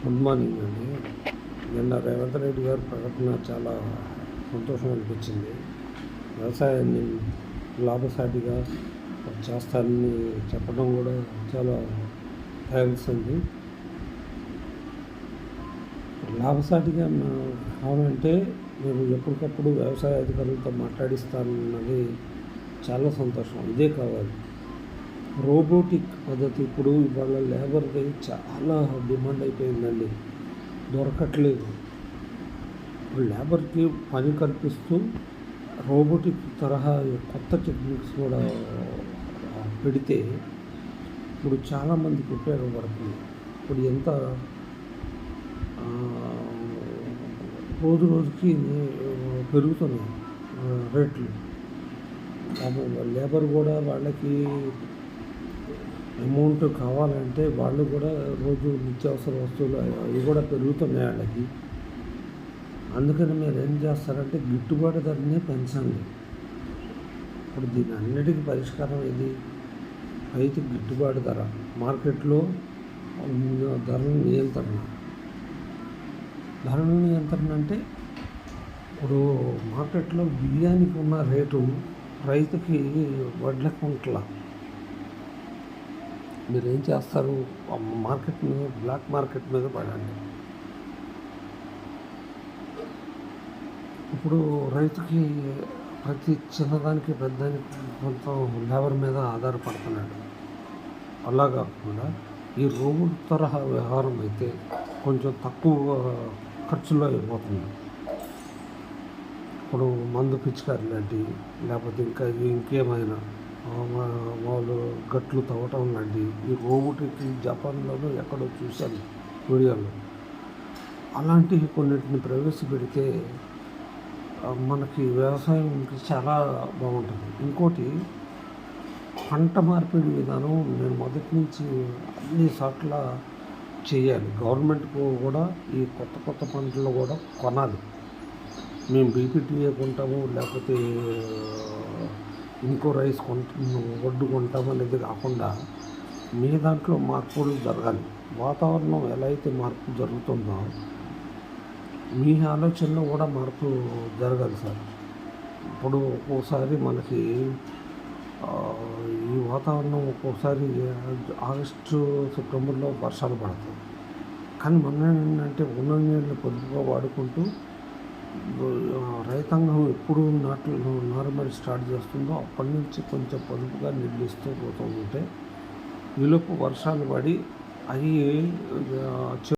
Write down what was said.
Good morning అండి. నిన్న రేవంత్ రెడ్డి గారి ప్రకటన చాలా సంతోషం అనిపించింది. వ్యవసాయాన్ని లాభసాటిగా చేస్తారని చెప్పడం కూడా చాలా థ్యాంక్స్ అండి. లాభసాటిగా కావాలంటే నేను ఎప్పటికప్పుడు వ్యవసాయ అధికారులతో మాట్లాడిస్తానన్నది చాలా సంతోషం. ఇదే కావాలి. రోబోటిక్ పద్ధతి ఇప్పుడు ఇవాళ లేబర్ది చాలా డిమాండ్ అయిపోయిందండి, దొరకట్లేదు. లేబర్కి పని కల్పిస్తూ రోబోటిక్ తరహా కొత్త టెక్నిక్స్ కూడా పెడితే ఇప్పుడు చాలామందికి ఉపయోగపడుతుంది. ఇప్పుడు ఎంత రోజు రోజుకి పెరుగుతున్నాయి రేట్లు. లేబర్ కూడా వాళ్ళకి అమౌంట్ కావాలంటే వాళ్ళు కూడా రోజు నిత్యావసర వస్తువులు అవి కూడా పెరుగుతున్నాయి వాళ్ళకి. అందుకని మీరు ఏం చేస్తారంటే గిట్టుబాటు ధరనే పెంచండి. ఇప్పుడు దీని అన్నిటికీ పరిష్కారం ఇది. రైతు గిట్టుబాటు ధర, మార్కెట్లో ధరల నియంత్రణ అంటే ఇప్పుడు మార్కెట్లో బియ్యానికి ఉన్న రేటు రైతుకి వడ్లకు ఉంటలా. మీరు ఏం చేస్తారు, మార్కెట్ మీద, బ్లాక్ మార్కెట్ మీద పడండి. ఇప్పుడు రైతుకి ప్రతి చిన్నదానికి పెద్దదానికి కొంత లేబర్ మీద ఆధారపడుతున్నాడు. అలా కాకుండా ఈ రోబోట్ తరహా వ్యవహారం అయితే కొంచెం తక్కువ ఖర్చులో అయిపోతుంది. ఇప్పుడు మందు పిచికారి లాంటివి, లేకపోతే ఇంకేమైనా వాళ్ళు గట్లు తవ్వటం లాంటివి ఈ రోబోటిక్ జపాన్లోనూ ఎక్కడో చూశాను వీడియోలో. అలాంటివి కొన్నిటిని ప్రవేశపెడితే మనకి వ్యవసాయంకి చాలా బాగుంటుంది. ఇంకోటి, పంట మార్పిడి విధానం నేను మొదటి నుంచి అన్ని చోట్ల చేయాలి. గవర్నమెంట్కు కూడా ఈ కొత్త పంటలు కూడా కొనాలి. మేము బీపీటీఏ కొంటాము, లేకపోతే ఇంకో రైస్ వడ్డు కొంటాము అనేది కాకుండా మీ దాంట్లో మార్పులు జరగాలి. వాతావరణం ఎలా అయితే మార్పు జరుగుతుందో మీ ఆలోచనలో కూడా మార్పు జరగాలి సార్. ఇప్పుడు ఒక్కోసారి మనకి ఈ వాతావరణం ఒక్కోసారి ఆగస్టు సెప్టెంబర్లో వర్షాలు పడతాయి. కానీ మొన్న ఏంటంటే ఉన్న నీళ్ళు పొదుపుగా వాడుకుంటూ రైతాంగం ఎప్పుడు నారుమడి స్టార్ట్ చేస్తుందో అప్పటి నుంచి కొంచెం పొదుపుగా నీళ్ళు ఇస్తూ పోతూ ఉంటే ఈలోపు వర్షాలు పడి అవి